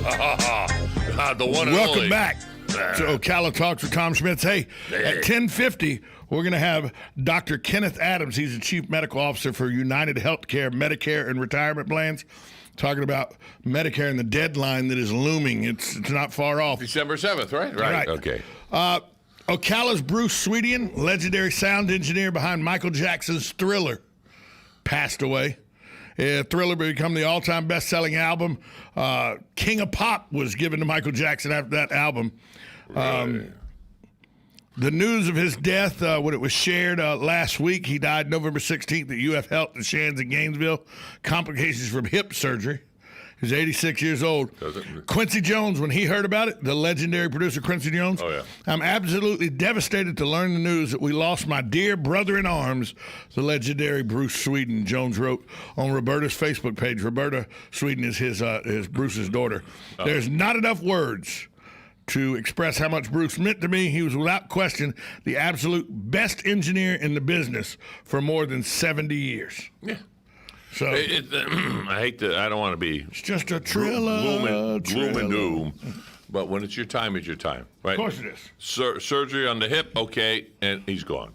The one and Welcome only. back to Ocala Talks with Tom Schmitz. Hey, at 10:50, we're going to have Dr. Kenneth Adams. He's the Chief Medical Officer for United Healthcare, Medicare, and Retirement Plans, talking about Medicare and the deadline that is looming. It's not far off. December 7th, right? Right. Okay. Ocala's Bruce Swedian, legendary sound engineer behind Michael Jackson's Thriller, passed away. Thriller became the all-time best-selling album. King of Pop was given to Michael Jackson after that album. The news of his death, when it was shared last week, he died November 16th at UF Health in Shands in Gainesville. Complications from hip surgery. He was 86 years old. Quincy Jones, when he heard about it, the legendary producer Quincy Jones, I'm absolutely devastated to learn the news that we lost my dear brother in arms, the legendary Bruce Sweden. Jones wrote on Roberta's Facebook page. Roberta Sweden is his Bruce's daughter. There's not enough words to express how much Bruce meant to me. He was without question the absolute best engineer in the business for more than 70 years. Yeah. So I hate to. I don't want to be. It's just a thriller. Gloom and doom. But when it's your time, it's your time, right? Of course it is. Surgery on the hip, okay, and he's gone.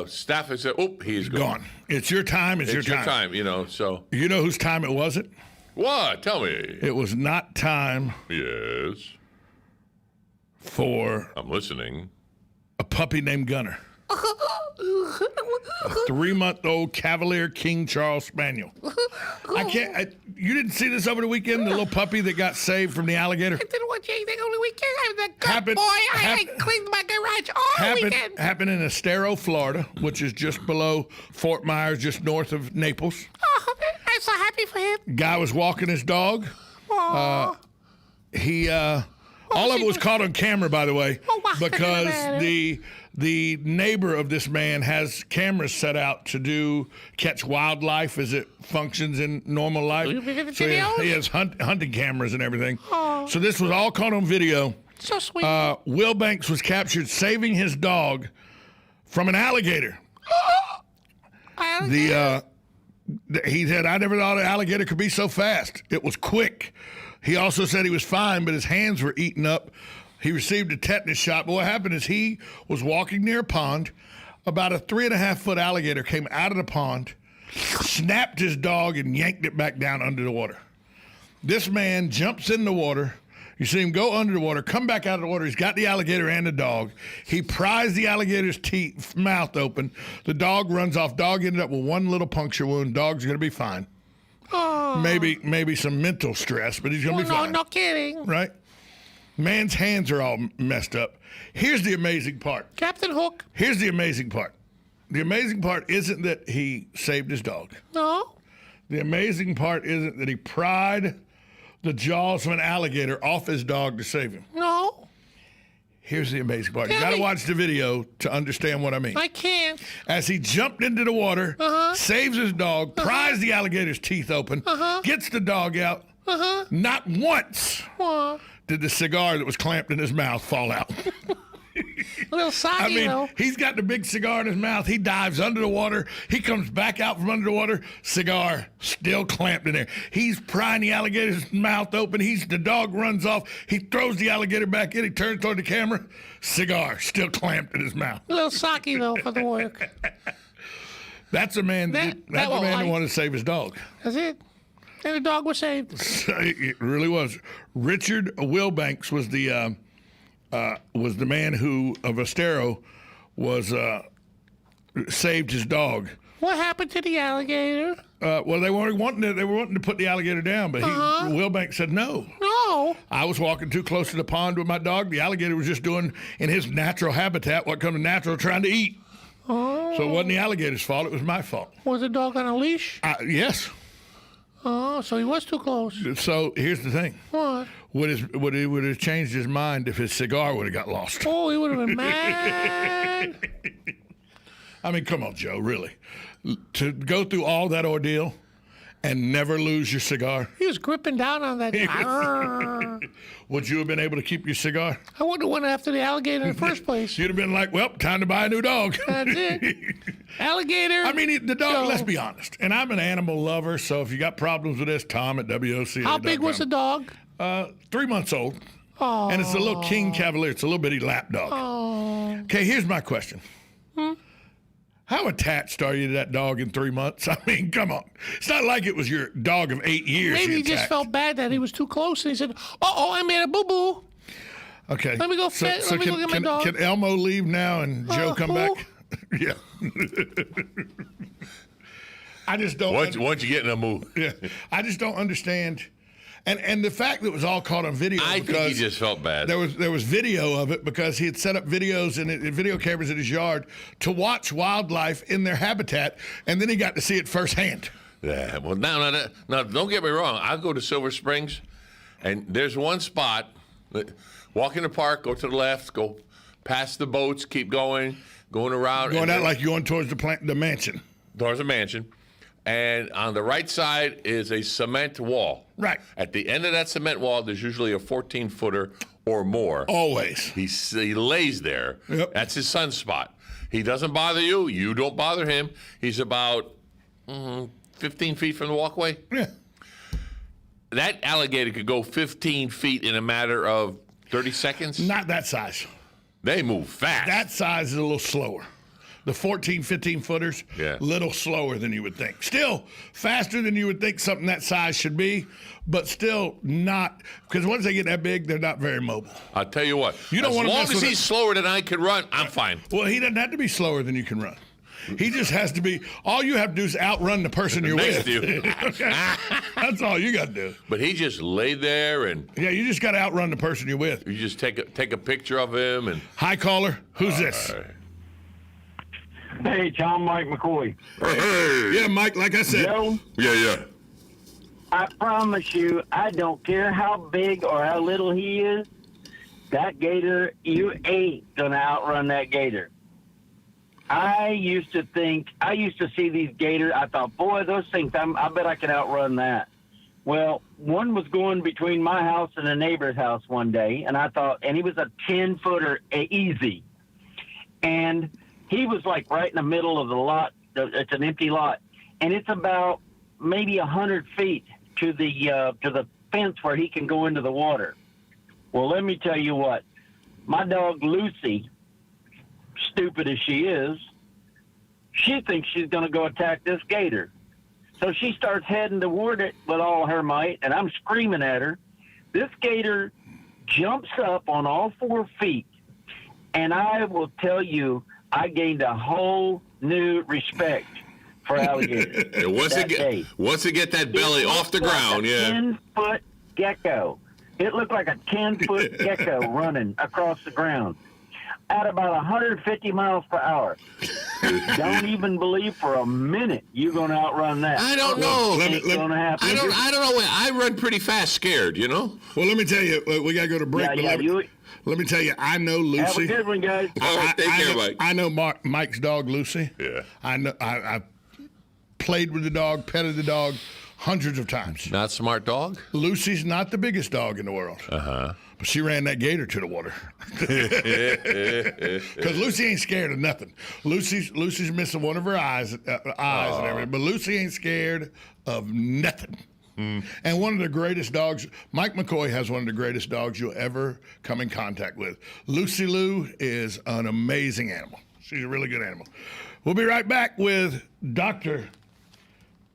Staff has said, "Oh, he's gone." It's your time. It's your time. So you know whose time it wasn't? What? Tell me. It was not time. Yes. For I'm listening. A puppy named Gunner. A 3-month-old Cavalier King Charles Spaniel. You didn't see this over the weekend? The little puppy that got saved from the alligator? I didn't watch anything over the weekend. I'm the good boy. I cleaned my garage all weekend. Happened in Estero, Florida, which is just below Fort Myers, just north of Naples. Oh, I'm so happy for him. Guy was walking his dog. All of it was caught on camera, by the way, because the neighbor of this man has cameras set out to catch wildlife as it functions in normal life. So he has hunting cameras and everything. Oh. So this was all caught on video. So sweet. Will Banks was captured saving his dog from an alligator. He said, "I never thought an alligator could be so fast. It was quick." He also said he was fine, but his hands were eaten up. He received a tetanus shot. But what happened is he was walking near a pond. About a 3.5-foot alligator came out of the pond, snapped his dog, and yanked it back down under the water. This man jumps in the water. You see him go under the water, come back out of the water. He's got the alligator and the dog. He pries the alligator's mouth open. The dog runs off. Dog ended up with one little puncture wound. Dog's going to be fine. Oh. Maybe some mental stress, but he's going to be fine. No kidding. Right? Man's hands are all messed up. Here's the amazing part. Captain Hook. Here's the amazing part. The amazing part isn't that he saved his dog. No. The amazing part isn't that he pried the jaws of an alligator off his dog to save him. No. Here's the amazing part. You got to watch the video to understand what I mean. I can't. As he jumped into the water, saves his dog, pries the alligator's teeth open, gets the dog out, not once did the cigar that was clamped in his mouth fall out. A little soggy, though. He's got the big cigar in his mouth. He dives under the water. He comes back out from under the water. Cigar still clamped in there. He's prying the alligator's mouth open. The dog runs off. He throws the alligator back in. He turns toward the camera. Cigar still clamped in his mouth. A little soggy, though, for the work. That's a man. That's a man who wanted to save his dog. That's it. And the dog was saved. It really was. Richard Wilbanks was the man who of Estero was saved his dog. What happened to the alligator? Well, they were wanting to put the alligator down, but Wilbanks said no. No. I was walking too close to the pond with my dog. The alligator was just doing in his natural habitat what comes natural, trying to eat. Oh. So it wasn't the alligator's fault. It was my fault. Was the dog on a leash? Yes. Oh, so he was too close. So here's the thing. What? Would have changed his mind if his cigar would have got lost? Oh, he would have been mad. I mean, come on, Joe, really. To go through all that ordeal and never lose your cigar? He was gripping down on that. Would you have been able to keep your cigar? I wouldn't have went after the alligator in the first place. You'd have been like, well, time to buy a new dog. That's it. Alligator. I mean, the dog, let's be honest. And I'm an animal lover, so if you got problems with this, Tom at WOCA. How big was the dog? 3 months old. Oh. And it's a little King Cavalier. It's a little bitty lap dog. Oh. Okay, here's my question. How attached are you to that dog in 3 months? I mean, come on. It's not like it was your dog of 8 years. Maybe he just felt bad that he was too close, and he said, "Uh-oh, I made a boo-boo." Okay. Let me go let me go get my dog. Can Elmo leave now and Joe come back? Yeah. I just don't. Once you get in a mood. Yeah. I just don't understand. And the fact that it was all caught on video. I think he just felt bad. There was video of it because he had set up videos and video cameras in his yard to watch wildlife in their habitat, and then he got to see it firsthand. Yeah. Well, now, don't get me wrong. I go to Silver Springs, and there's one spot. Walk in the park, go to the left, go past the boats, keep going around. Going out like you're going towards the mansion. Towards the mansion. And on the right side is a cement wall. Right. At the end of that cement wall, there's usually a 14-footer or more. Always. He lays there. Yep. That's his sunspot. He doesn't bother you. You don't bother him. He's about 15 feet from the walkway. Yeah. That alligator could go 15 feet in a matter of 30 seconds. Not that size. They move fast. That size is a little slower. The 14, 15 footers, a little slower than you would think. Still faster than you would think something that size should be, but still not, because once they get that big, they're not very mobile. I'll tell you what, you don't as want long as he's slower than I can run, I'm fine. Well, he doesn't have to be slower than you can run. He just has to be, all you have to do is outrun the person you're Next with. to you. That's all you got to do. But he just laid there and... Yeah, you just got to outrun the person you're with. You just take a picture of him and... Hi, caller. Who's this? Hey, Tom, Mike McCoy. Hey. Yeah, Mike, like I said. Joe, Yeah. I promise you, I don't care how big or how little he is, that gator, you ain't going to outrun that gator. I used to see these gators, I thought, boy, those things, I bet I could outrun that. Well, one was going between my house and a neighbor's house one day, and I thought, and he was a 10-footer easy. And he was like right in the middle of the lot. It's an empty lot, and it's about maybe 100 feet to the fence where he can go into the water. Well, let me tell you what, my dog Lucy, stupid as she is, she thinks she's going to go attack this gator. So she starts heading toward it with all her might, and I'm screaming at her. This gator jumps up on all 4 feet, and I will tell you, I gained a whole new respect for alligators. Once it get that belly off the ground, 10-foot gecko. It looked like a 10-foot gecko running across the ground at about 150 miles per hour. Don't even believe for a minute you're going to outrun that. I don't know. I don't know. I run pretty fast, scared. You know. Well, let me tell you, we got to go to break. Let me tell you, I know Lucy. Have a good one, guys. All right, take care, Mike. I know Mike's dog, Lucy. Yeah. I know. I played with the dog, petted the dog hundreds of times. Not smart dog? Lucy's not the biggest dog in the world. Uh-huh. But she ran that gator to the water. Because Lucy ain't scared of nothing. Lucy's missing one of her eyes and everything. But Lucy ain't scared of nothing. And one of the greatest dogs, Mike McCoy has one of the greatest dogs you'll ever come in contact with. Lucy Lou is an amazing animal. She's a really good animal. We'll be right back with Dr.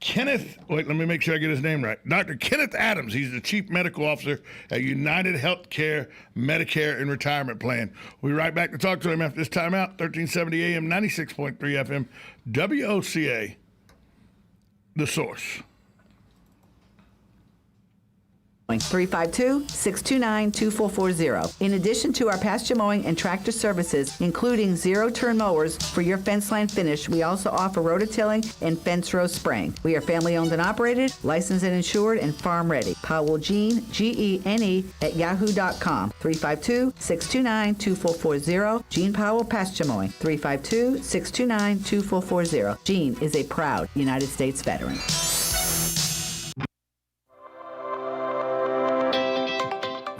Kenneth, wait, let me make sure I get his name right. Dr. Kenneth Adams. He's the Chief Medical Officer at United Healthcare Medicare and Retirement Plan. We'll be right back to talk to him after this timeout. 1370 AM, 96.3 FM, WOCA, The Source. 352-629-2440. In addition to our pasture mowing and tractor services, including zero-turn mowers for your fence line finish, we also offer rototilling and fence row spraying. We are family-owned and operated, licensed and insured, and farm-ready. Powell Gene, Gene, at yahoo.com. 352-629-2440. Gene Powell Pasture Mowing. 352-629-2440. Gene is a proud United States veteran.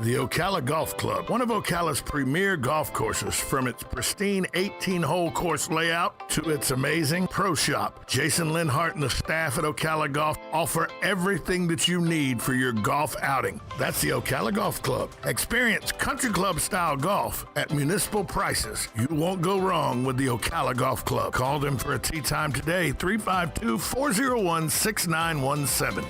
The Ocala Golf Club, one of Ocala's premier golf courses, from its pristine 18-hole course layout to its amazing pro shop. Jason Linhart and the staff at Ocala Golf offer everything that you need for your golf outing. That's the Ocala Golf Club. Experience country club style golf at municipal prices. You won't go wrong with the Ocala Golf Club. Call them for a tee time today, 352-401-6917.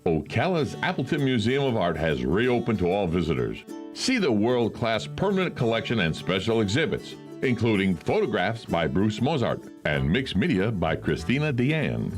Ocala's Appleton Museum of Art has reopened to all visitors. See the world-class permanent collection and special exhibits, including photographs by Bruce Mozart and mixed media by Christina Deanne.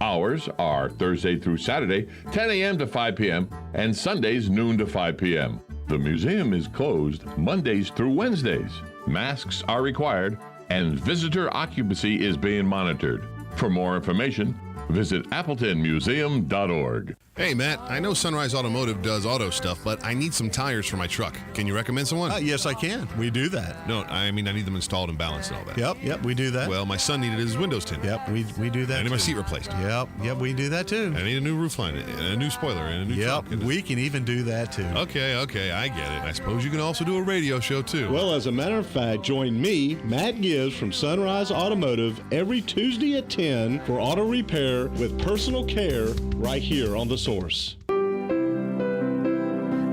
Hours are Thursday through Saturday, 10 a.m. to 5 p.m., and Sundays, noon to 5 p.m. The museum is closed Mondays through Wednesdays. Masks are required, and visitor occupancy is being monitored. For more information, visit appletonmuseum.org. Hey, Matt, I know Sunrise Automotive does auto stuff, but I need some tires for my truck. Can you recommend someone? Yes, I can. We do that. No, I mean I need them installed and balanced and all that. Yep, we do that. Well, my son needed his windows tinted. Yep, we do that. I need my too. seat replaced. Yep, we do that too. I need a new roof line, and a new spoiler, and a new Yep, trunk. we can even do that too. Okay, I get it. I suppose you can also do a radio show, too. Well, as a matter of fact, join me, Matt Gibbs from Sunrise Automotive, every Tuesday at 10 for auto repair with personal care right here on The Source.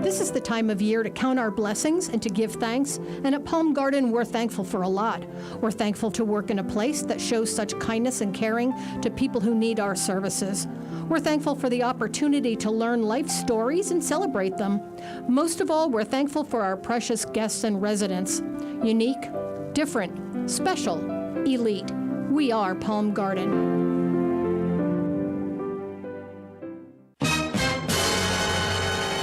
This is the time of year to count our blessings and to give thanks, and at Palm Garden, we're thankful for a lot. We're thankful to work in a place that shows such kindness and caring to people who need our services. We're thankful for the opportunity to learn life stories and celebrate them. Most of all, we're thankful for our precious guests and residents. Unique, different, special, elite. We are Palm Garden.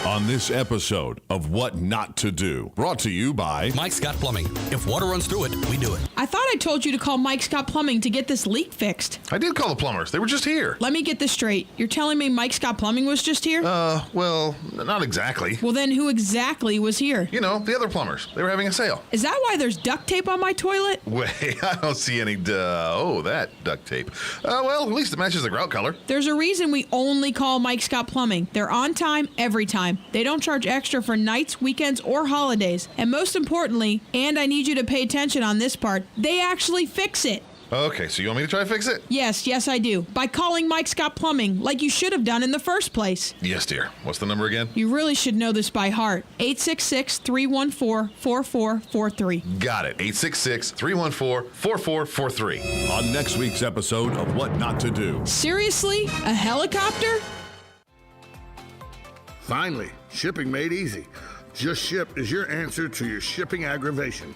On this episode of What Not to Do, brought to you by Mike Scott Plumbing. If water runs through it, we do it. I thought I told you to call Mike Scott Plumbing to get this leak fixed. I did call the plumbers. They were just here. Let me get this straight. You're telling me Mike Scott Plumbing was just here? Well, not exactly. Well, then who exactly was here? You know, the other plumbers. They were having a sale. Is that why there's duct tape on my toilet? Wait, I don't see any, that duct tape. Well, at least it matches the grout color. There's a reason we only call Mike Scott Plumbing. They're on time, every time. They don't charge extra for nights, weekends, or holidays. And most importantly, and I need you to pay attention on this part, they actually fix it. Okay, so you want me to try to fix it? Yes, I do. By calling Mike Scott Plumbing, like you should have done in the first place. Yes, dear. What's the number again? You really should know this by heart. 866-314-4443. Got it. 866-314-4443. on next week's episode of What Not to Do. Seriously? A helicopter? Finally, shipping made easy. Just Ship is your answer to your shipping aggravation.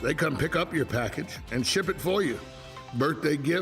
They come pick up your package and ship it for you. Birthday gift,